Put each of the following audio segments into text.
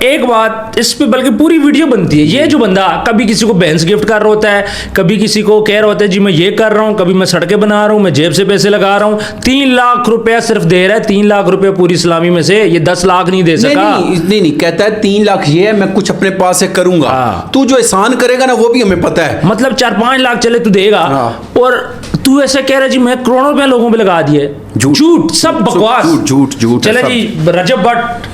ایک بات اس پہ بلکہ پوری ویڈیو بنتی ہے. یہ جو بندہ کبھی کسی کو بینس گفٹ کر رہا ہوتا ہے, کبھی کسی کو کہہ رہا ہوتا ہے جی میں یہ کر رہا ہوں, کبھی میں سڑکیں بنا رہا ہوں, میں جیب سے پیسے لگا رہا ہوں, 3 لاکھ روپیہ صرف دے رہا ہے. 3 لاکھ روپے پوری اسلامی میں سے, یہ 10 لاکھ نہیں دے سکا. نہیں کہتا ہے 3 لاکھ یہ ہے, میں کچھ اپنے پاس سے کروں گا. تو جو احسان کرے گا نا وہ بھی ہمیں پتہ ہے, مطلب 4-5 لاکھ چلے تو دے گا, اور تو ایسا کہہ رہا ہے جی میں کروڑوں روپے لوگوں پہ لگا دیے. جھوٹ, سب بکواس. جھوٹ. چلے جی رجب بٹ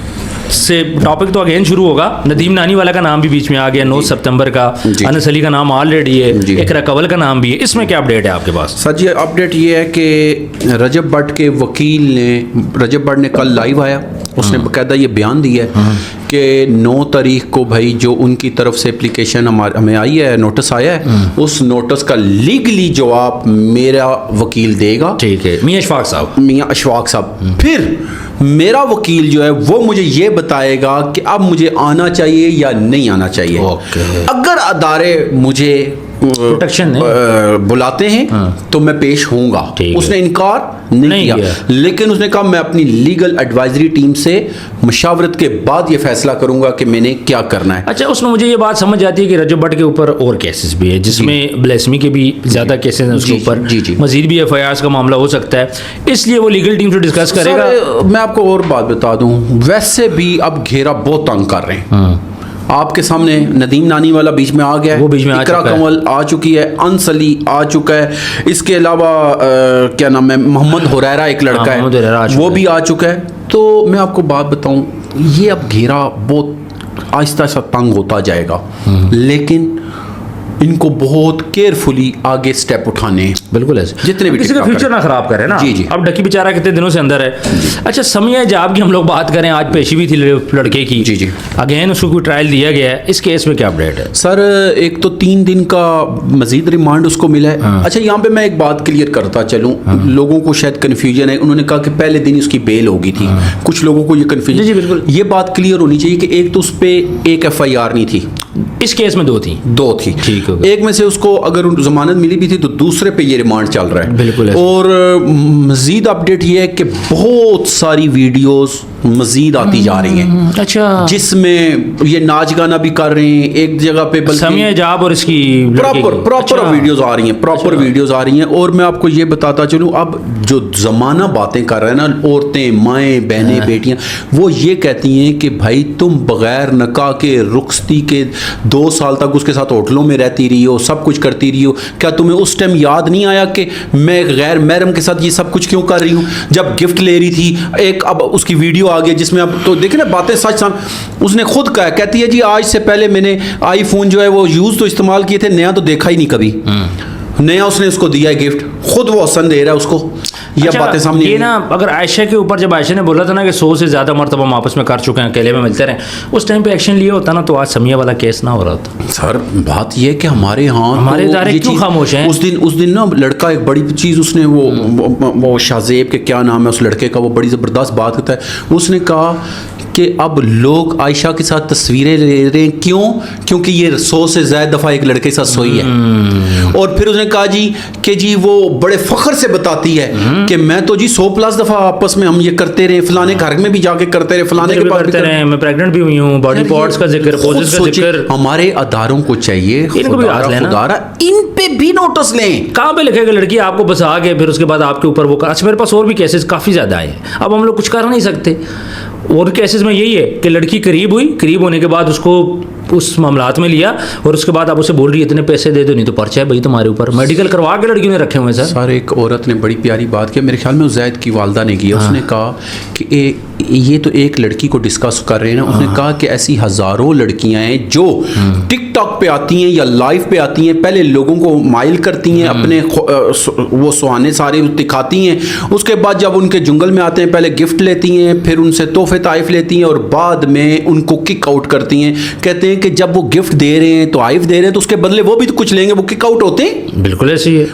سے ٹاپک تو اگین شروع ہوگا. ندیم نانی والا کا نام بھی بیچ میں آ گیا 9 ستمبر کا. انس علی کا نام آلریڈی ہے, اقرا کنول کا نام بھی ہے. اس میں کیا اپڈیٹ ہے آپ کے پاس؟ سر جی اپڈیٹ یہ ہے کہ رجب بٹ کے وکیل نے, رجب بٹ نے کل لائیو آیا, اس نے باقاعدہ یہ بیان دیا ہے کہ 9 تاریخ کو بھائی جو ان کی طرف سے اپلیکیشن ہمیں آئی ہے, نوٹس آیا ہے, اس نوٹس کا لیگلی جواب میرا وکیل دے گا. ٹھیک ہے, میاں اشفاق صاحب. میاں اشفاق صاحب. پھر میرا وکیل جو ہے وہ مجھے یہ بتائے گا کہ اب مجھے آنا چاہیے یا نہیں آنا چاہیے. اگر ادارے مجھے پروٹیکشن بلاتے ہیں تو میں پیش ہوں گا. اس نے انکار نہیں کیا, لیکن اس نے کہا میں اپنی لیگل ایڈوائزری ٹیم سے مشاورت کے بعد یہ فیصلہ کروں گا کہ میں نے کیا کرنا ہے. اچھا اس میں مجھے یہ بات سمجھ آتی ہے کہ رجب بٹ کے اوپر اور کیسز بھی ہے جس میں بلیسمی کے بھی زیادہ کیسز ہیں اس کے اوپر. مزید بھی ایف آئی آرز کا معاملہ ہو سکتا ہے, اس لیے وہ لیگل ٹیم سے ڈسکس کرے گا. میں آپ کو اور بات بتا دوں, ویسے بھی اب گھیرا بہت تنگ کر رہے ہیں. آپ کے سامنے ندیم نانی والا بیچ میں آ گیا, اقرا کنول آ چکی ہے, انس علی آ چکا ہے, اس کے علاوہ کیا نام ہے محمد حریرہ ایک لڑکا ہے وہ بھی آ چکا ہے. تو میں آپ کو بات بتاؤں, یہ اب گھیرا بہت آہستہ آہستہ تنگ ہوتا جائے گا, لیکن ان کو بہت کیئرفلی آگے سٹیپ اٹھانے ہیں. بالکل ایسے جتنے بھی کسی کا فیوچر نہ خراب کرے نا. اب ڈکی بیچارہ کتنے دنوں سے اندر ہے. اچھا سمیہ حجاب کی ہم لوگ بات کریں, آج پیشی بھی تھی لڑکے کی. اگین اس کو کوئی ٹرائل دیا گیا ہے, اس کیس میں کیا اپڈیٹ ہے؟ سر ایک تو 3 دن کا مزید ریمانڈ اس کو ملا ہے. اچھا یہاں پہ میں ایک بات کلیئر کرتا چلوں, لوگوں کو شاید کنفیوژن ہے. انہوں نے کہا کہ پہلے دن اس کی بیل ہوگی تھی, کچھ لوگوں کو یہ کنفیوژن. بالکل یہ بات کلیئر ہونی چاہیے کہ ایک تو اس پہ ایک ایف آئی آر نہیں تھی, اس کیس میں 2 تھی. ٹھیک ہے, ایک میں سے اس کو اگر ضمانت ملی بھی تھی تو دوسرے پہ یہ ریمانڈ چل رہا ہے. بالکل. اور مزید اپڈیٹ یہ ہے کہ بہت ساری ویڈیوز مزید آتی جا رہی ہیں. اچھا جس میں یہ ناچ گانا بھی کر رہے ہیں ایک جگہ پہ, سمیہ حجاب اور اس کی پراپر ویڈیوز آ رہی ہیں, پراپر ویڈیوز آ رہی ہیں. اور میں آپ کو یہ بتاتا چلوں, اب جو زمانہ باتیں کر رہے ہیں نا, عورتیں, مائیں, بہنیں, بیٹیاں, وہ یہ کہتی ہیں کہ بھائی تم بغیر نکاح کے رخصتی کے 2 سال تک اس کے ساتھ ہوٹلوں میں رہتی رہی ہو, سب کچھ کرتی رہی ہو, کیا تمہیں اس ٹائم یاد نہیں آیا کہ میں غیر محرم کے ساتھ یہ سب کچھ کیوں کر رہی ہوں؟ جب گفٹ لے رہی تھی ایک, اب اس کی ویڈیو آ گئی جس میں, اب تو دیکھیں نا باتیں سچ اس نے خود کہا, کہتی ہے جی آج سے پہلے میں نے آئی فون جو ہے وہ یوز تو استعمال کیے تھے, نیا تو دیکھا ہی نہیں کبھی. نیا اس نے اس کو دیا ہے گفٹ, خود وہ حسن دے رہا ہے اس کو. یہ باتیں سامنے یہ نا اگر عائشہ کے اوپر, جب عائشہ نے بولا تھا نا کہ 100 سے زیادہ مرتبہ ہم آپس میں کر چکے ہیں, اکیلے میں ملتے رہے, اس ٹائم پہ ایکشن لیا ہوتا نا تو آج سمیہ والا کیس نہ ہو رہا تھا. سر بات یہ ہے کہ ہمارے ہاں ہمارے ادارے کیوں خاموش ہیں؟ اس دن نا لڑکا ایک بڑی چیز اس نے وہ شاہزیب کے کیا نام ہے اس لڑکے کا, وہ بڑی زبردست بات کرتا ہے. اس نے کہا کہ اب لوگ عائشہ کے ساتھ تصویریں لے رہے ہیں, کیونکہ یہ 100 سے زائد دفعہ ایک لڑکے کے ساتھ سوئی ہے. اور پھر اس نے کہا جی کہ جی وہ بڑے فخر سے بتاتی ہے کہ میں تو جی 100+ دفعہ آپس میں ہم یہ کرتے رہے, فلانے گھر میں بھی جا کے کرتے رہے, فلانے کے پاس کرتے رہے, میں پریگننٹ بھی ہوئی ہوں, باڈی پارٹس کا ذکر, پوزز کا ذکر. ہمارے اداروں کو چاہیے خدا ان پہ بھی نوٹس لیں. کہاں پہ لکھے گا لڑکی آپ کو بسا کے پھر اس کے بعد آپ کے اوپر وہ کر. اچھا میرے پاس اور بھی کیسز کافی زیادہ آئے ہیں, اب ہم لوگ کچھ کر نہیں سکتے. اور کیسز میں یہی ہے کہ لڑکی قریب ہوئی, قریب ہونے کے بعد اس کو اس معاملات میں لیا, اور اس کے بعد آپ اسے بول رہی ہے اتنے پیسے دے دو نہیں تو پرچہ ہے بھائی تمہارے اوپر. میڈیکل کروا کے لڑکیوں نے رکھے ہوئے ہیں سر. ایک عورت نے بڑی پیاری بات کی, میرے خیال میں زید کی والدہ نے کیا. اس نے کہا کہ یہ تو ایک لڑکی کو ڈسکس کر رہے ہیں نا, اس نے کہا کہ ایسی ہزاروں لڑکیاں ہیں جو ٹک ٹاک پہ آتی ہیں یا لائیو پہ آتی ہیں, پہلے لوگوں کو مائل کرتی ہیں, اپنے وہ سہانے سارے دکھاتی ہیں, اس کے بعد جب ان کے جنگل میں آتے ہیں پہلے گفٹ لیتی ہیں, پھر ان سے تحفے تحائف لیتی ہیں, اور بعد میں ان کو کک آؤٹ کرتی ہیں. کہتے ہیں کہ جب وہ گفٹ دے رہے ہیں تو تحائف دے رہے ہیں تو اس کے بدلے وہ بھی تو کچھ لیں گے, وہ کک آؤٹ ہوتے ہیں. بالکل ایسے ہی ہے,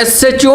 SHO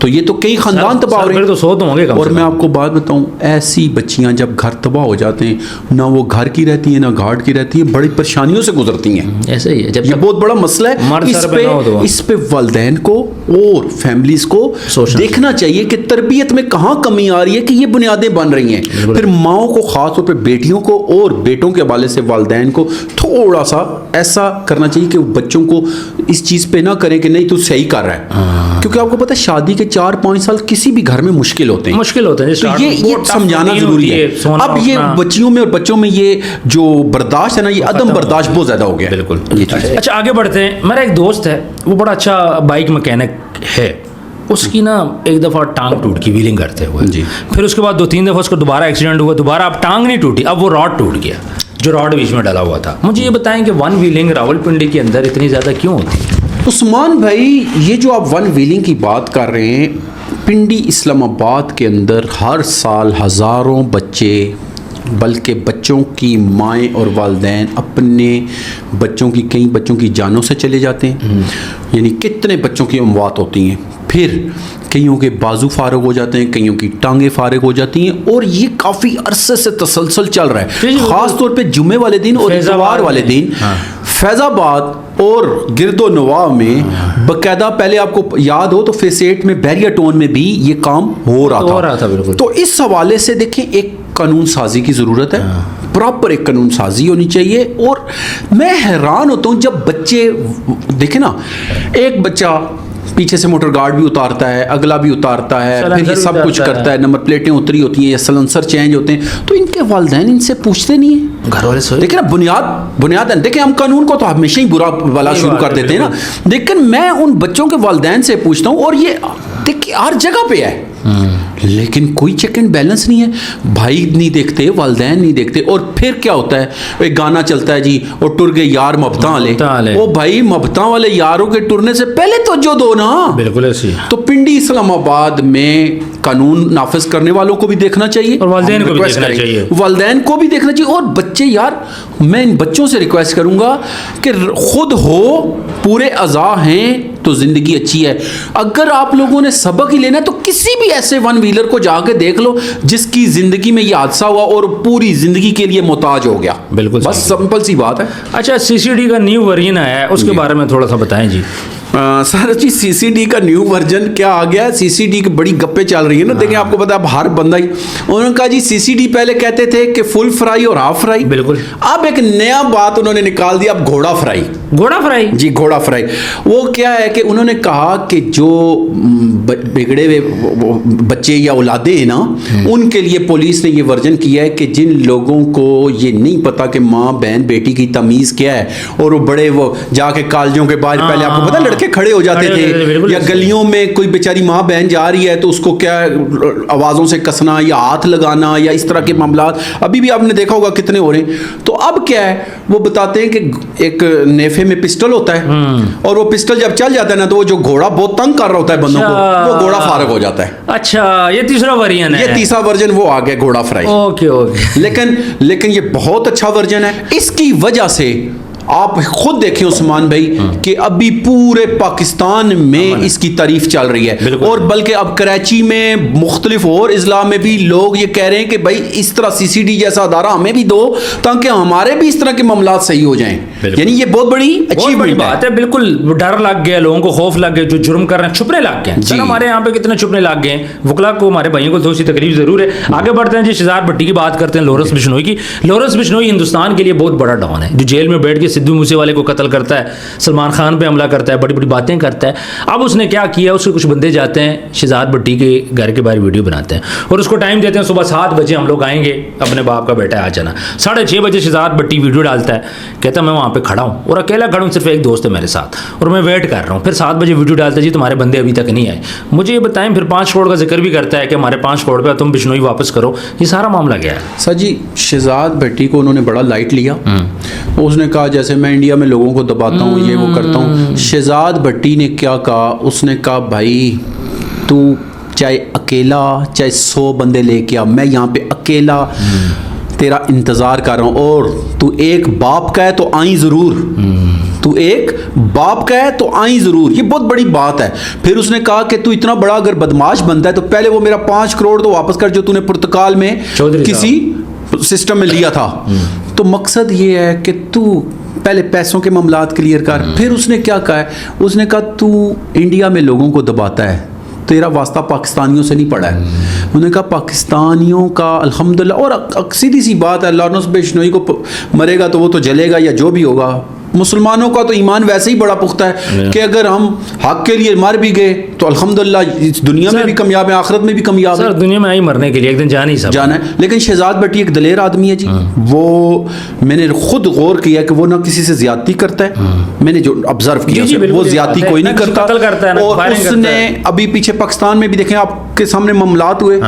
تو یہ تو کئی خاندان تباہ ہو رہے پھر تو 100 تو ہوں گے کم اور سے میں کم۔ آپ کو بات بتاؤں، ایسی بچیاں جب گھر تباہ ہو جاتے ہیں، نہ وہ گھر کی رہتی ہیں نہ گھاٹ کی رہتی ہیں، بڑی پریشانیوں سے گزرتی ہیں۔ ایسا ہی ہے، جب یہ تک بہت بڑا مسئلہ ہے، مرد سر پہ نہ ہو تو اس پہ والدین کو اور فیملیز کو سوچنا دیکھنا چاہیے کہ تربیت میں کہاں کمی آ رہی ہے، کہ یہ بنیادیں بن رہی ہیں۔ پھر ماؤں کو، خاص طور پہ بیٹیوں کو اور بیٹوں کے حوالے سے والدین کو تھوڑا سا ایسا کرنا چاہیے کہ وہ بچوں کو اس چیز پہ نہ کریں کہ نہیں تو صحیح کر رہا ہے، کیونکہ آپ کو پتہ ہے شادی کے 4-5 سال کسی بھی گھر میں مشکل ہوتے ہیں، مشکل ہوتا ہے، تو یہ سمجھانا ضروری ہے۔ اب یہ بچیوں میں اور بچوں میں یہ جو برداشت ہے نا، یہ عدم برداشت بہت زیادہ ہو گیا۔ بالکل۔ یہ چیز ہے۔ اچھا آگے بڑھتے ہیں۔ میرا ایک دوست ہے، وہ بڑا اچھا بائک مکینک ہے، اس کی نا ایک دفعہ ٹانگ ٹوٹ کی ویلنگ کرتے ہوئے، جی۔ پھر اس کے بعد 2-3 دفعہ اس کو دوبارہ ایکسیڈنٹ ہوا، دوبارہ اب ٹانگ نہیں ٹوٹی، اب وہ راڈ ٹوٹ گیا، جو راڈ بیچ میں ڈلا ہوا تھا۔ مجھے یہ بتائیں کہ ون ویلنگ راولپنڈی کے اندر اتنی زیادہ کیوں ہوتی ہے؟ عثمان بھائی، یہ جو آپ ون ویلنگ کی بات کر رہے ہیں، پنڈی اسلام آباد کے اندر ہر سال ہزاروں بچے، بلکہ بچوں کی مائیں اور والدین اپنے بچوں کی، کئی بچوں کی جانوں سے چلے جاتے ہیں، یعنی کتنے بچوں کی اموات ہوتی ہیں، پھر کئیوں کے بازو فارغ ہو جاتے ہیں، کئیوں کی ٹانگیں فارغ ہو جاتی ہیں، اور یہ کافی عرصے سے تسلسل چل رہا ہے، خاص طور پہ جمعے والے دن اور اتوار والے دن فیض آباد اور گرد و نواح میں باقاعدہ، پہلے آپ کو یاد ہو تو فیس 8 میں بیریا ٹون میں بھی یہ کام ہو رہا تھا۔ بالکل۔ تو اس حوالے سے دیکھیں، ایک قانون سازی کی ضرورت ہے، پراپر ایک قانون سازی ہونی چاہیے۔ اور میں حیران ہوتا ہوں جب بچے دیکھیں نا، ایک بچہ پیچھے سے موٹر گارڈ بھی اتارتا ہے، اگلا بھی اتارتا ہے، پھر یہ سب کچھ کرتا ہے، نمبر پلیٹیں اتری ہوتی ہیں یا سلنسر چینج ہوتے ہیں، تو ان کے والدین ان سے پوچھتے نہیں ہیں۔ گھر والے دیکھیں نا، بنیاد دیکھیں، ہم قانون کو تو ہمیشہ ہی برا والا شروع کر دیتے ہیں نا، لیکن میں ان بچوں کے والدین سے پوچھتا ہوں، اور یہ دیکھیں ہر جگہ پہ ہے، لیکن کوئی چیک اینڈ بیلنس نہیں ہے، بھائی نہیں دیکھتے، والدین نہیں دیکھتے، اور پھر کیا ہوتا ہے، ایک گانا چلتا ہے جی، اور ٹر گئے یار مبتاں والے، وہ بھائی مبتاں والے یاروں کے ٹرنے سے پہلے توجہ دو نا۔ بالکل ایسی۔ تو پنڈی اسلام آباد میں قانون نافذ کرنے والوں کو بھی دیکھنا چاہیے، اور والدین کو بھی دیکھنا چاہیے، والدین کو بھی دیکھنا چاہیے، اور بچے، یار میں ان بچوں سے ریکویسٹ کروں گا کہ خود ہو پورے اعضاء ہیں تو زندگی اچھی ہے۔ اگر آپ لوگوں نے سبق ہی لینا ہے تو کسی بھی ایسے ون ویلر کو جا کے دیکھ لو جس کی زندگی میں یہ حادثہ ہوا اور پوری زندگی کے لیے محتاج ہو گیا، بالکل بس سمپل سی بات ہے۔ اچھا CCD کا نیو ورژن ہے، اس کے بارے میں تھوڑا سا بتائیں جی۔ سر جی، CCD کا نیو ورژن کیا آ گیا ہے؟ CCD کی بڑی گپیں چل رہی ہیں نا، دیکھیں آپ کو پتا ہے اب ہر بندہ ہی، انہوں نے کہا جی CCD پہلے کہتے تھے کہ فل فرائی اور ہاف فرائی، بالکل، اب ایک نیا بات انہوں نے نکال دیا، اب گھوڑا فرائی۔ گھوڑا فرائی؟ جی گھوڑا فرائی۔ وہ کیا ہے کہ انہوں نے کہا کہ جو بگڑے ہوئے بچے یا اولادیں ہیں نا، ان کے لیے پولیس نے یہ ورژن کیا ہے کہ جن لوگوں کو یہ نہیں پتا کہ ماں بہن بیٹی کی تمیز کیا ہے، اور وہ بڑے وہ جا کے کالجوں کے باہر، پہلے آپ کو پتا لڑکے کھڑے ہو جاتے تھے، یا گلیوں میں کوئی بیچاری ماں بہن جا رہی ہے تو اس کو کیا آوازوں سے کسنا یا ہاتھ لگانا یا اس طرح کے معاملات ابھی بھی آپ نے دیکھا ہوگا کتنے ہو رہے ہیں۔ تو اب کیا ہے، وہ بتاتے ہیں کہ ایک نیفے میں پسٹل ہوتا ہے، اور وہ پسٹل جب چل جاتا ہے نا تو وہ جو گھوڑا بہت تنگ کر رہا ہوتا ہے بندوں کو، وہ گھوڑا فارغ ہو جاتا ہے۔ اچھا، یہ تیسرا ورژن ہے، یہ تیسرا ورژن وہ آ گیا گھوڑا فرائی۔ اوکے۔ لیکن یہ بہت اچھا ورژن ہے۔ اس کی وجہ سے آپ خود دیکھیں عثمان بھائی کہ ابھی پورے پاکستان میں اس کی تعریف چل رہی ہے، اور بلکہ اب کراچی میں مختلف اور اضلاع میں بھی لوگ یہ کہہ رہے ہیں کہ بھائی اس طرح CCD جیسا ادارہ ہمیں بھی دو تاکہ ہمارے بھی اس طرح کے معاملات صحیح ہو جائیں۔ یعنی یہ بہت بڑی اچیومنٹ بات ہے، بالکل ڈر لگ گیا لوگوں کو، خوف لگ گیا، جو جرم کر رہے ہیں چھپنے لگ گئے۔ سر ہمارے یہاں پہ کتنے چھپنے لگ گئے ہیں، وکلا کو ہمارے بھائیوں کو تھوڑی سی تکلیف ضرور ہے۔ آگے بڑھتے ہیں جی، شہزاد بھٹی کی بات کرتے ہیں، لورنس بشنوئی کی۔ لورنس بشنوئی ہندوستان کے لیے بہت بڑا ڈان ہے، جو جیل میں بیٹھ کے سدھو موسے والے کو قتل کرتا ہے، سلمان خان پہ حملہ کرتا ہے، بڑی بڑی باتیں کرتا ہے۔ اب اس نے کیا کیا، اس کے کچھ بندے جاتے ہیں شہزاد بھٹی کے گھر کے باہر ویڈیو بناتے ہیں اور اس کو ٹائم دیتے ہیں، صبح 7 بجے ہم لوگ آئیں گے، اپنے باپ کا بیٹا آ جانا۔ 6:30 بجے شہزاد بھٹی ویڈیو ڈالتا ہے، کہتا ہے میں وہاں پہ کھڑا ہوں اور اکیلا کھڑا ہوں، صرف ایک دوست ہے میرے ساتھ اور میں ویٹ کر رہا ہوں۔ پھر 7 بجے ویڈیو ڈالتا ہے، جی تمہارے بندے ابھی تک نہیں آئے۔ مجھے یہ بتائیں، پھر 5 کروڑ کا ذکر بھی کرتا ہے کہ ہمارے 5 کروڑ پہ تم بشنوئی واپس کرو، یہ سارا معاملہ کیا ہے؟ سر جی، شہزاد بھٹی کو انہوں نے بڑا لائٹ لیا، اس نے کہا جیسے میں انڈیا میں لوگوں کو دباتا ہوں، یہ وہ کرتا ہوں۔ شہزاد بھٹی نے کیا کہا، اس نے کہا بھائی تو چاہے اکیلا چاہے 100 بندے لے کے آ، میں یہاں پہ اکیلا تیرا انتظار کر رہا ہوں اور تو ایک باپ کا ہے تو آئیں ضرور, تو ایک باپ کا ہے تو آئیں ضرور. یہ بہت بڑی بات ہے. پھر اس نے کہا کہ تو اتنا بڑا اگر بدماش بنتا ہے تو پہلے وہ میرا 5 کروڑ تو واپس کر جو تو نے پرتگال میں کسی سسٹم میں لیا تھا. تو مقصد یہ ہے کہ تو پہلے پیسوں کے معاملات کلیئر کر. پھر اس نے کیا کہا ہے, اس نے کہا تو انڈیا میں لوگوں کو دباتا ہے, تیرا واسطہ پاکستانیوں سے نہیں پڑا ہے. انہوں نے کہا پاکستانیوں کا الحمدللہ, اور سیدھی سی بات ہے, اللہ نصب بشنوئی کو مرے گا تو وہ تو جلے گا یا جو بھی ہوگا. مسلمانوں کا تو ایمان ویسے ہی بڑا پختہ ہے کہ اگر ہم حق کے لیے مر بھی گئے تو الحمدللہ اس دنیا میں بھی کامیاب ہیں, آخرت میں بھی کامیاب ہیں. دنیا میں آئی مرنے کے لیے, ایک دن جانا ہے. لیکن شہزاد بھٹی ایک دلیر آدمی ہے جی. وہ میں نے خود غور کیا کہ وہ نہ کسی سے زیادتی کرتا ہے, میں نے جو آبزرو کیا وہ زیادتی کوئی نہیں کرتا. اور اس نے ابھی پیچھے پاکستان میں بھی دیکھیں آپ کے سامنے معاملات ہوئے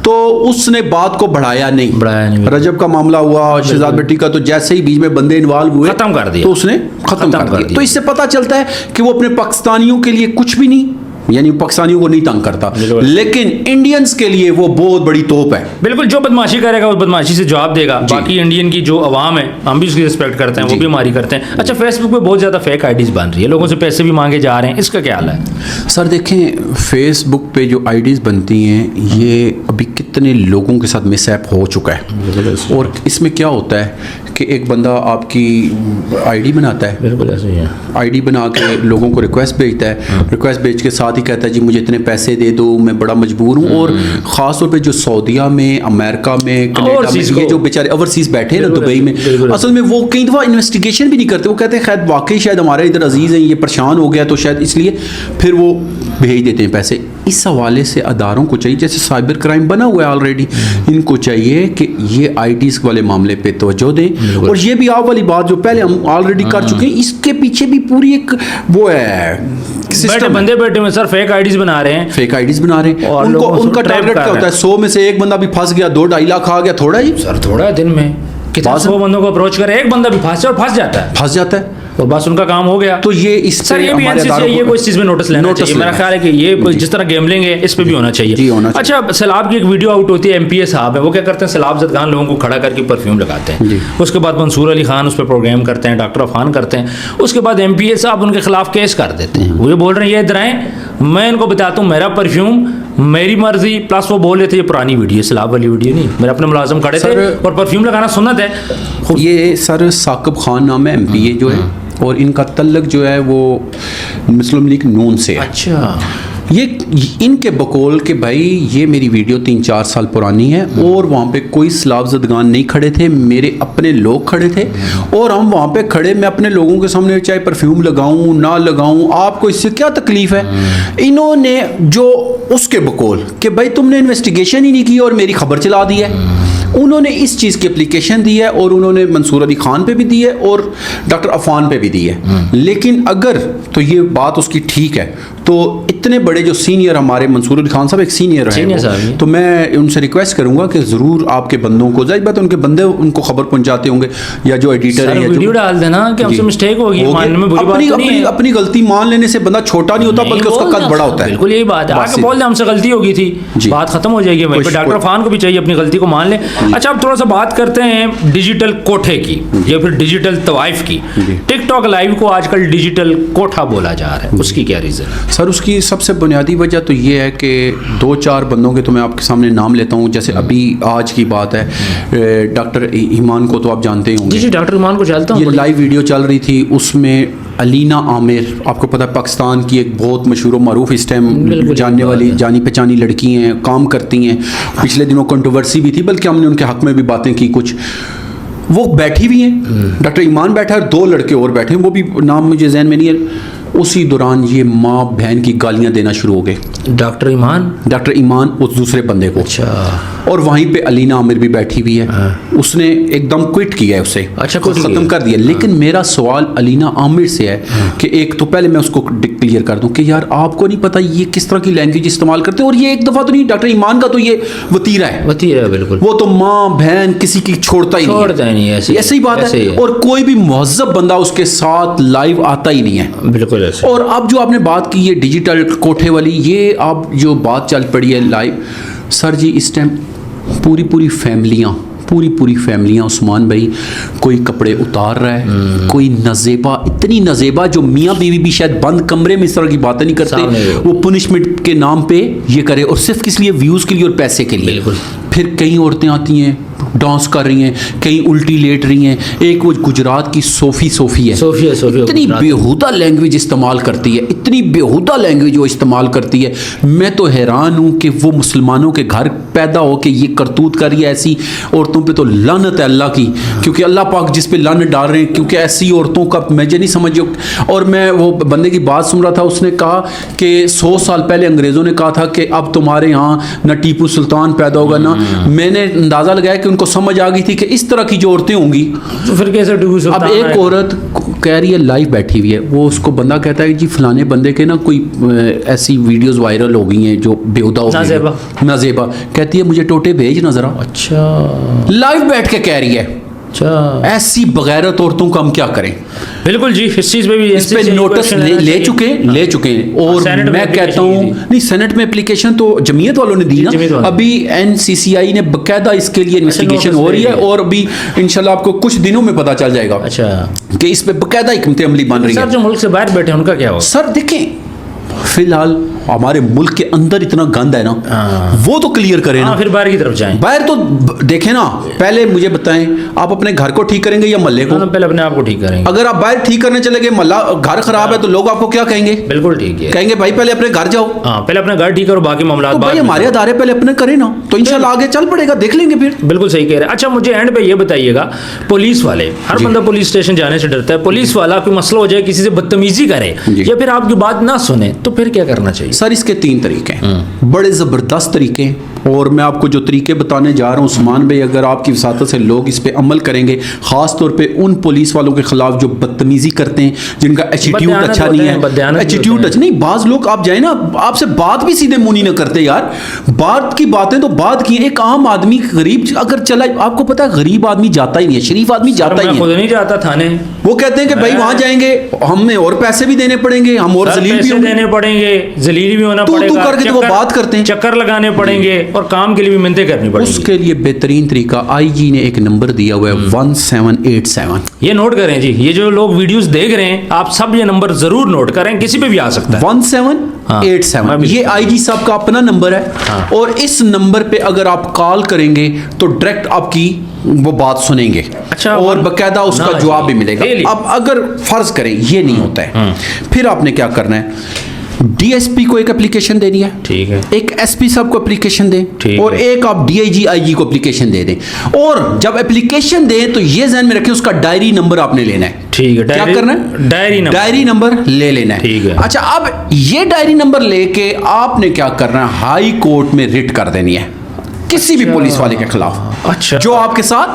تو اس نے بات کو بڑھایا نہیں. رجب کا معاملہ ہوا, شہزاد بھٹی کا, تو جیسے ہی بیچ میں بندے انوالو ہوئے ختم کر دیا, تو اس نے ختم کر دیا. تو اس سے پتہ چلتا ہے کہ وہ اپنے پاکستانیوں کے لیے کچھ بھی نہیں, یعنی پاکستانیوں کو نہیں تنگ کرتا, لیکن انڈینز کے لیے وہ بہت بڑی توپ ہے. بالکل, جو بدماشی کرے گا وہ بدماشی سے جواب دے گا. باقی انڈین کی جو عوام ہے ہم بھی اس کی رسپیکٹ کرتے ہیں, وہ بھی ہماری کرتے ہیں. اچھا, فیس بک پہ بہت زیادہ فیک آئی ڈیز بن رہی ہے, لوگوں سے پیسے بھی مانگے جا رہے ہیں, اس کا کیا حال ہے؟ سر دیکھیں, فیس بک پہ جو آئی ڈیز بنتی ہیں یہ ابھی کتنے لوگوں کے ساتھ مس ایپ ہو چکا ہے. اور اس میں کیا ہوتا ہے کہ ایک بندہ آپ کی آئی ڈی بناتا ہے, بالکل ایسے ہی ہے, آئی ڈی بنا کے لوگوں کو ریکویسٹ بھیجتا ہے, ریکویسٹ بھیج کے ساتھ ہی کہتا ہے جی مجھے اتنے پیسے دے دو, میں بڑا مجبور ہوں. اور خاص طور پہ جو سعودیہ میں, امریکہ میں, کینیڈا میں, یہ جو بیچارے اوورسیز بیٹھے ہیں نا دبئی میں, اصل میں وہ کئی دفعہ انویسٹیگیشن بھی نہیں کرتے. وہ کہتے ہیں خیر واقعی شاید ہمارے ادھر عزیز ہیں, یہ پریشان ہو گیا تو شاید اس لیے, پھر وہ بھیج دیتے ہیں پیسے. اس حوالے سے اداروں کو چاہیے, جیسے سائبر کرائم بنا ہوا ہے آلریڈی, ان کو چاہیے کہ یہ آئی ڈیز والے معاملے پہ توجہ دیں. اور یہ بھی آپ والی بات جو پہلے ہم آلریڈی کر چکے ہیں, اس کے پیچھے بھی پوری ایک وہ ہے سسٹم. بندے بیٹھے ہوئے سر فیک آئی ڈیز بنا رہے ہیں, فیک آئی ڈیز بنا رہے ہیں. ان کا ٹارگیٹ کیا ہوتا ہے, 100 میں سے ایک بندہ بھی پھنس گیا, 2-2.5 لاکھ آ گیا. تھوڑا ہی سر, تھوڑا ہے دن میں کتنا 100 بندوں کو اپروچ کرے, ایک بندہ بھی پھنس جاتا ہے تو بس ان کا کام ہو گیا. تو یہ اس سر یہ بھی یہ کوئی اس چیز میں نوٹس لینا چاہیے. میرا خیال ہے کہ یہ جس طرح گیملنگ ہے اس پہ بھی ہونا چاہیے. اچھا, سیلاب کی ایک ویڈیو آؤٹ ہوتی ہے, MP صاحب ہے, وہ کیا کرتے ہیں, سیلاب زدگان لوگوں کو کھڑا کر کے پرفیوم لگاتے ہیں. اس کے بعد منصور علی خان اس پہ پروگرام کرتے ہیں, ڈاکٹر عفان کرتے ہیں. اس کے بعد MP صاحب ان کے خلاف کیس کر دیتے ہیں. وہ یہ بول رہے ہیں یہ ادھر آئیں, میں ان کو بتاتا ہوں میرا پرفیوم میری مرضی, پلس وہ بول رہے تھے یہ پرانی ویڈیو, سیلاب والی ویڈیو نہیں, میرے اپنے ملازم کھڑے تھے اور پرفیوم لگانا سنت ہے. یہ سر ثاقب خان نام ہے, MPA جو ہے, اور ان کا تعلق جو ہے وہ مسلم لیگ نون سے. اچھا, یہ ان کے بقول کہ بھائی یہ میری ویڈیو 3-4 سال پرانی ہے اور وہاں پہ کوئی سیلاب زدگان نہیں کھڑے تھے, میرے اپنے لوگ کھڑے تھے, اور ہم وہاں پہ کھڑے, میں اپنے لوگوں کے سامنے چاہے پرفیوم لگاؤں نہ لگاؤں, آپ کو اس سے کیا تکلیف ہے. انہوں نے جو اس کے بقول کہ بھائی تم نے انویسٹیگیشن ہی نہیں کی اور میری خبر چلا دی ہے, انہوں نے اس چیز کی اپلیکیشن دی ہے, اور انہوں نے منصور علی خان پہ بھی دی ہے اور ڈاکٹر عفان پہ بھی دی ہے. لیکن اگر تو یہ بات اس کی ٹھیک ہے تو اتنے بڑے جو سینئر ہمارے, منصور علی خان صاحب ایک سینئر ہیں, تو میں ان سے ریکویسٹ کروں گا کہ ضرور آپ کے بندوں کو, ظاہر بات ان کے بندے ان کو خبر پہنچاتے ہوں گے, یا جو ایڈیٹر ہے, ویڈیو ڈال دینا کہ ہم سے مسٹیک ہوگی, ماننے میں بری بات نہیں ہے. اپنی غلطی مان لینے سے بندہ چھوٹا نہیں ہوتا بلکہ اس کا قد بڑا ہوتا ہے. بالکل یہی بات ہے, آگے بول دیں ہم سے غلطی ہوگی تھی, بات ختم ہو جائے گی. وہیں پہ ڈاکٹر عفان کو بھی چاہیے اپنی غلطی کو مان لیں. اچھا, اب تھوڑا سا بات کرتے ہیں ڈیجیٹل کوٹھے کی یا پھر ڈیجیٹل طوائف کی. ٹک ٹاک لائیو کو آج کل ڈیجیٹل کوٹھا بولا جا رہا ہے, اس کی کیا ریزن ہے؟ سر اس کی سب سے بنیادی وجہ تو یہ ہے کہ 2-4 بندوں کے تو میں آپ کے سامنے نام لیتا ہوں. جیسے ابھی آج کی بات ہے, ڈاکٹر ایمان کو تو آپ جانتے ہوں گے. جی, ڈاکٹر ایمان کو جانتا ہوں. یہ لائیو ویڈیو چل رہی تھی, اس میں علینا عامر, آپ کو پتہ ہے پاکستان کی ایک بہت مشہور و معروف اس ٹائم جاننے والی جانی پہچانی لڑکی ہیں, کام کرتی ہیں. پچھلے دنوں کنٹروورسی بھی تھی, بلکہ ہم نے ان کے حق میں بھی باتیں کی کچھ. وہ بیٹھی ہوئی ہیں, ڈاکٹر ایمان بیٹھا ہے, 2 لڑکے اور بیٹھے ہیں, وہ بھی نام مجھے ذہن میں نہیں ہے. اسی دوران یہ ماں بہن کی گالیاں دینا شروع ہو گئے. ڈاکٹر ایمان اس دوسرے بندے کو. اچھا, اور وہیں پہ علینا عامر بھی بیٹھی ہوئی ہے. اس نے ایک دم کوئٹ کیا ہے, اسے ختم کر دیا. لیکن میرا سوال علینا عامر سے ہے کہ ایک تو پہلے میں اس کو کلیئر کر دوں کہ یار آپ کو نہیں پتا یہ کس طرح کی لینگویج استعمال کرتے ہیں. اور یہ ایک دفعہ تو نہیں, ڈاکٹر ایمان کا تو یہ وتیرہ ہے. بالکل, وہ تو ماں بہن کسی کی چھوڑتا ہی نہیں ہے. ایسی بات ہے. اور کوئی بھی مہذب بندہ اس کے ساتھ لائیو آتا ہی نہیں ہے. بالکل. اور اب جو آپ نے بات کی یہ ڈیجیٹل کوٹھے والی, یہ اب جو بات چل پڑی ہے لائیو, سر جی اس ٹائم پوری پوری فیملیاں عثمان بھائی، کوئی کپڑے اتار رہا ہے، کوئی نزیبہ، اتنی نزیبہ جو میاں بیوی بھی شاید بند کمرے میں اس طرح کی باتیں نہیں کرتے، وہ پنشمنٹ کے نام پہ یہ کرے، اور صرف کس لیے؟ ویوز کے لیے اور پیسے کے لیے۔ پھر کئی عورتیں آتی ہیں ڈانس کر رہی ہیں، کئی الٹی لیٹ رہی ہیں، ایک وہ گجرات کی صوفی ہے، اتنی بیہودہ لینگویج استعمال کرتی ہے، اتنی بیہودہ لینگویج وہ استعمال کرتی ہے، میں تو حیران ہوں کہ وہ مسلمانوں کے گھر پیدا ہو کے یہ کرتوت کر رہی ہے۔ ایسی عورتوں پہ تو لعنت ہے اللہ کی، کیونکہ اللہ پاک جس پہ لعنت ڈال رہے ہیں، کیونکہ ایسی عورتوں کا مجھے نہیں سمجھ۔ اور میں وہ بندے کی بات سن رہا تھا، اس نے کہا کہ 100 سال پہلے انگریزوں نے کہا تھا کہ اب تمہارے یہاں نہ ٹیپو سلطان پیدا ہوگا نہ، میں نے اندازہ لگایا کہ ان کو سمجھ آ گئی تھی کہ اس طرح کی جو عورتیں ہوں گی تو پھر کیسے ٹیپو سلطان؟ اب ایک عورت کہہ رہی ہے، لائیو بیٹھی ہوئی ہے، وہ اس کو بندہ کہتا ہے کہ جی فلانے بندے کے نا کوئی ایسی ویڈیوز وائرل ہو گئی ہیں جو بیہودہ ہو گئی ہیں، نازیبہ کہتی ہے مجھے ٹوٹے بھیج نہ ذرا۔ اچھا، لائیو بیٹھ کے کہہ رہی ہے۔ ایسی بغیرت عورتوں کا ہم کیا کریں؟ بالکل جی، اس چیز پہ بھی اس پہ نوٹس لے چکے ہیں، اور میں کہتا ہوں نہیں، سینٹ میں اپلیکیشن تو جمعیت والوں نے دی نا، ابھی NCCI نے باقاعدہ اس کے لیے انویسٹیگیشن ہو رہی ہے، اور ابھی انشاءاللہ آپ کو کچھ دنوں میں پتہ چل جائے گا کہ اس پہ باقاعدہ حکمت عملی بن رہی ہے۔ سر جو ملک سے باہر بیٹھے ہیں ان کا کیا ہوگا؟ سر دیکھیں، فی الحال ہمارے ملک کے اندر اتنا گند ہے نا، وہ تو کلیئر کریں نا، پھر باہر کی طرف جائیں۔ باہر تو دیکھیں نا، پہلے مجھے بتائیں آپ اپنے گھر کو ٹھیک کریں گے یا محلے کو؟ پہلے اپنے آپ کو ٹھیک کریں گے۔ اگر آپ باہر ٹھیک کرنے چلے گئے، محلہ گھر خراب ہے تو لوگ آپ کو کیا کہیں گے؟ بالکل ٹھیک ہے، کہیں گے بھائی پہلے اپنے گھر جاؤ، پہلے اپنے گھر ٹھیک کرو، باقی معاملات بھائی ہمارے ادارے پہلے اپنے کریں نا، تو انشاءاللہ آگے چل پڑے گا، دیکھ لیں گے پھر۔ بالکل صحیح کہہ رہے ہیں۔ اچھا مجھے اینڈ پہ یہ بتائیے گا، پولیس والے، ہر بندہ پولیس اسٹیشن جانے سے ڈرتا ہے، پولیس والا کوئی مسئلہ ہو جائے، کسی سے بدتمیزی کرے یا پھر آپ کی بات نہ سنے، تو پھر کیا کرنا چاہیے؟ سر اس کے 3 طریقے ہیں، بڑے زبردست طریقے، اور میں آپ کو جو طریقے بتانے جا رہا ہوں عثمان بھائی، اگر آپ کی وساطت سے لوگ اس پہ عمل کریں گے، خاص طور پہ ان پولیس والوں کے خلاف جو بدتمیزی کرتے ہیں، جن کا ایٹیٹیوڈ اچھا نہیں ہے، ایٹیٹیوڈ اچھا نہیں، بعض لوگ آپ جائیں نا، آپ سے بات بھی سیدھے منہ نہیں کرتے یار، بات کی باتیں تو بات کی، ایک عام آدمی غریب اگر چلا، آپ کو پتا ہے غریب آدمی جاتا ہی نہیں ہے، شریف آدمی جاتا ہی خود نہیں جاتا تھانے، وہ کہتے ہیں کہ بھائی وہاں جائیں گے ہمیں اور پیسے بھی دینے پڑیں گے، ہم اور ذلیل بھی دینے پڑیں گے، ذلیل بھی ہونا پڑے گا، کر کے وہ بات کرتے ہیں، چکر لگانے پڑیں گے، اور کام کے لیے بھی منتیں کرنی پڑیں گی۔ اس کے لیے بہترین طریقہ IG نے ایک نمبر دیا ہوا ہے 1787، یہ نوٹ کریں جی، یہ جو لوگ ویڈیوز دیکھ رہے ہیں آپ سب یہ نمبر ضرور نوٹ کریں، کسی پہ بھی آ سکتا ہے۔ 1787 یہ IG صاحب کا اپنا نمبر ہے، اور اس نمبر پہ اگر آپ کال کریں گے تو ڈائریکٹ آپ کی وہ بات سنیں گے، اور باقاعدہ اس کا جواب بھی ملے گا۔ اب اگر فرض کریں یہ نہیں ہوتا ہے، پھر آپ نے کیا کرنا ہے، DSP کو ایک اپلیکیشن دینی ہے، ٹھیک ہے، ایک SP صاحب کو اپلیکیشن دیں، اور ایک آپ DIG IG کو اپلیکیشن دے دیں، اور جب اپلیکیشن دیں تو یہ ذہن میں رکھیں اس کا ڈائری نمبر آپ نے لینا ہے، ٹھیک ہے، کیا کرنا ہے، ڈائری نمبر لے لینا ہے، ٹھیک ہے۔ اچھا اب یہ ڈائری نمبر لے کے آپ نے کیا کرنا ہے، ہائی کورٹ میں ریٹ کر دینی ہے کسی بھی پولیس والے کے خلاف، اچھا جو آپ کے ساتھ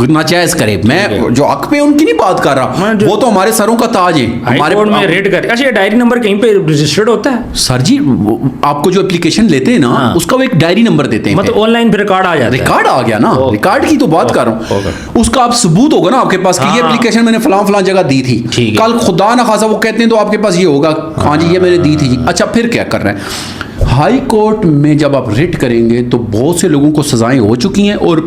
ناجائز کرے، میں جو حق پہ ان کی نہیں بات کر رہا، وہ تو ہمارے سروں کا تاج ہے، ہمارے کورٹ میں ریٹ کر۔ اچھا یہ ڈائری نمبر کہیں پہ رجسٹرڈ ہوتا ہے؟ سر جی آپ کو جو اپلیکیشن لیتے ہیں نا اس کا وہ ایک ڈائری نمبر دیتے ہیں، مطلب آن لائن پہ ریکارڈ آ جاتا ہے، ریکارڈ آ گیا نا، ریکارڈ کی تو بات کر رہا ہوں، اس کا آپ ثبوت ہوگا نا آپ کے پاس کہ یہ اپلیکیشن میں نے فلاں جگہ دی تھی، کل خدا نہ خاصا وہ کہتے ہیں تو آپ کے پاس یہ ہوگا ہاں جی یہ میں نے دی تھی جی۔ اچھا پھر کیا کر رہے ہیں، ہائی کورٹ میں جب آپ ریٹ کریں گے تو بہت سے لوگوں کو سزائیں ہو چکی ہیں، اور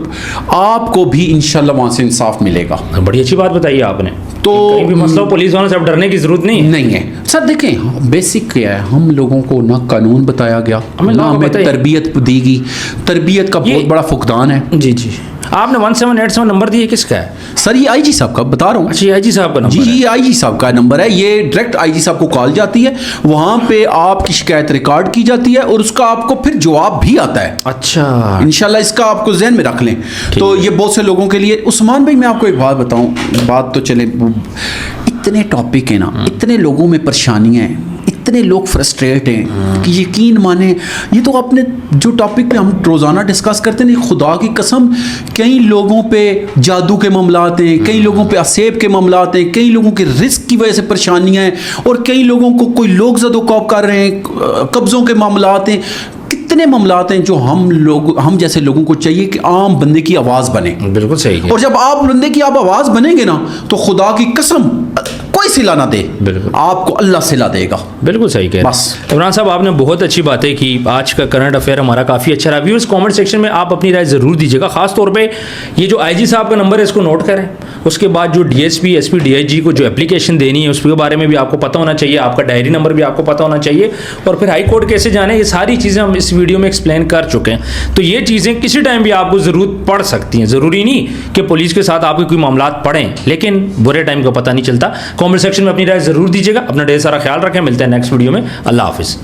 آپ کو بھی انشاءاللہ وہاں سے انصاف ملے گا۔ بڑی اچھی بات بتائی آپ نے، تو کہیں بھی مسئلہ پولیس والوں سے اب ڈرنے کی ضرورت نہیں ہے۔ سر دیکھیں بیسک کیا ہے، ہم لوگوں کو نہ قانون بتایا گیا، نہ ہمیں تربیت دی گئی، تربیت کا بہت بڑا فقدان ہے۔ جی جی آپ نے 1787 نمبر دیا کس کا ہے؟ سر یہ IG صاحب کا بتا رہا ہوں۔ اچھا یہ IG صاحب کا نمبر؟ جی یہ IG صاحب کا نمبر ہے، یہ ڈائریکٹ IG صاحب کو کال جاتی ہے، وہاں پہ آپ کی شکایت ریکارڈ کی جاتی ہے، اور اس کا آپ کو پھر جواب بھی آتا ہے۔ اچھا انشاءاللہ اس کا آپ کو ذہن میں رکھ لیں، تو یہ بہت سے لوگوں کے لیے۔ عثمان بھائی میں آپ کو ایک بات بتاؤں، بات تو چلے، اتنے ٹاپک ہیں نا، اتنے لوگوں میں پریشانیاں ہیں، اتنے لوگ فرسٹریٹ ہیں کہ یقین مانیں یہ تو اپنے جو ٹاپک پہ ہم روزانہ ڈسکس کرتے ہیں، خدا کی قسم کئی لوگوں پہ جادو کے معاملات ہیں، کئی لوگوں پہ اسیب کے معاملات ہیں، کئی لوگوں کے رزق کی وجہ سے پریشانیاں ہیں، اور کئی لوگوں کو کوئی لوگ زد و کوب کر رہے ہیں، قبضوں کے معاملات ہیں، کتنے معاملات ہیں جو ہم جیسے لوگوں کو چاہیے کہ عام بندے کی آواز بنے۔ بالکل صحیح ہے، اور جب آپ بندے کی آپ آواز بنیں گے نا تو خدا کی قسم کوئی صلہ نہ دے, بالکل. آپ کو اللہ صلہ دے گا. بالکل صحیح کہہ رہے بس. ہیں عمران صاحب, آپ نے بہت اچھی باتیں کی. آج کا کرنٹ افیئر ہمارا کافی اچھا رہا. ویورز کامنٹ سیکشن میں آپ اپنی رائے ضرور دیجیے گا. خاص طور پہ یہ جو آئی جی صاحب کا نمبر ہے اس کو نوٹ کریں. اس کے بعد جو D S P, S P, D I G کو جو اپلیکیشن دینی ہے اس کے بارے میں بھی آپ کو پتہ ہونا چاہیے. آپ کا ڈائری نمبر بھی آپ کو پتہ ہونا چاہیے. اور پھر ہائی کورٹ کیسے جانے, یہ ساری چیزیں ہم اس ویڈیو میں ایکسپلین کر چکے ہیں. تو یہ چیزیں کسی ٹائم بھی آپ کو ضرورت پڑ سکتی ہیں. ضروری نہیں کہ پولیس کے ساتھ آپ کے کوئی معاملات پڑیں, لیکن برے ٹائم کا پتہ نہیں چلتا. کامنٹ سیکشن میں اپنی رائے ضرور دیجیے گا. اپنا ڈھیر سارا خیال رکھیں. ملتے ہیں نیکسٹ ویڈیو میں. اللہ حافظ.